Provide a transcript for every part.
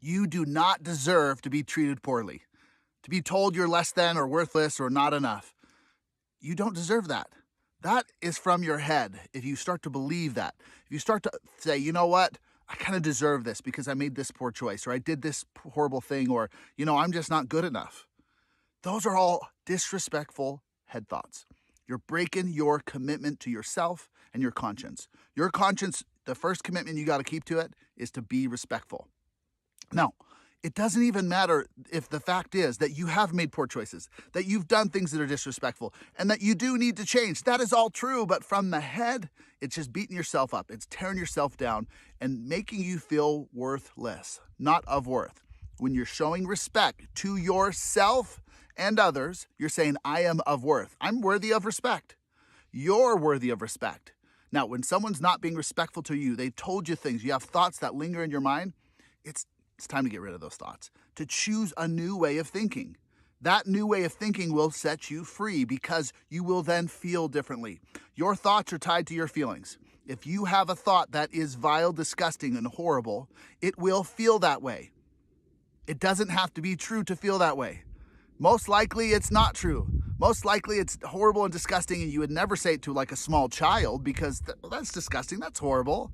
You do not deserve to be treated poorly, to be told you're less than or worthless or not enough. You don't deserve that. That is from your head. If you start to believe that, if you start to say, you know what, I kind of deserve this because I made this poor choice or I did this horrible thing or, I'm just not good enough. Those are all disrespectful head thoughts. You're breaking your commitment to yourself and your conscience. Your conscience, the first commitment you got to keep to it is to be respectful. Now, it doesn't even matter if the fact is that you have made poor choices, that you've done things that are disrespectful, and that you do need to change. That is all true, but from the head, it's just beating yourself up. It's tearing yourself down and making you feel worthless, not of worth. When you're showing respect to yourself and others, you're saying, I am of worth. I'm worthy of respect. You're worthy of respect. Now, when someone's not being respectful to you, they told you things, you have thoughts that linger in your mind, it's time to get rid of those thoughts, to choose a new way of thinking. That new way of thinking will set you free because you will then feel differently. Your thoughts are tied to your feelings. If you have a thought that is vile, disgusting, and horrible, it will feel that way. It doesn't have to be true to feel that way. Most likely it's not true. Most likely it's horrible and disgusting, and you would never say it to like a small child because that's disgusting, that's horrible.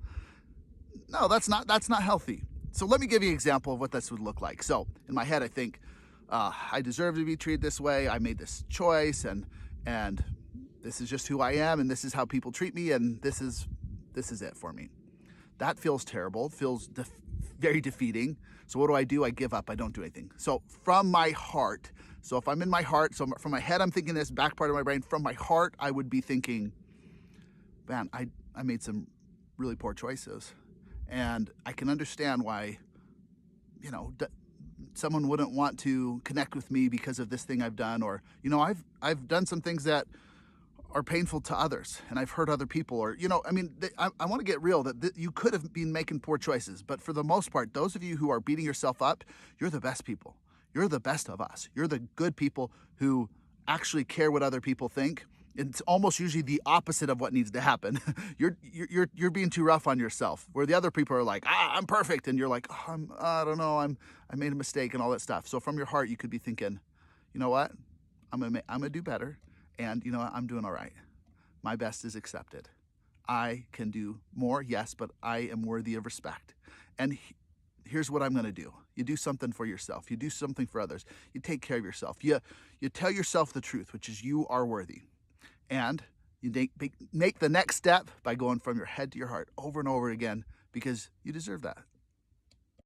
No, that's not healthy. So let me give you an example of what this would look like. So in my head, I think, I deserve to be treated this way. I made this choice, and this is just who I am, and this is how people treat me, and this is it for me. That feels terrible. Feels very defeating. So what do? I give up. I don't do anything. So from my heart. So if I'm in my heart, so from my head, I'm thinking this. Back part of my brain, from my heart, I would be thinking, man, I made some really poor choices. And I can understand why, someone wouldn't want to connect with me because of this thing I've done, or, I've done some things that are painful to others, and I've hurt other people, or, I want to get real that you could have been making poor choices, but for the most part, those of you who are beating yourself up, you're the best people. You're the best of us. You're the good people who actually care what other people think. It's almost usually the opposite of what needs to happen. You're being too rough on yourself, where the other people are like, I'm perfect, and you're like, I don't know, I made a mistake and all that stuff. So from your heart, you could be thinking, you know what, I'm gonna do better, and I'm doing all right. My best is accepted. I can do more, yes, but I am worthy of respect. And here's what I'm gonna do. You do something for yourself. You do something for others. You take care of yourself. You tell yourself the truth, which is you are worthy. And you make the next step by going from your head to your heart over and over again because you deserve that.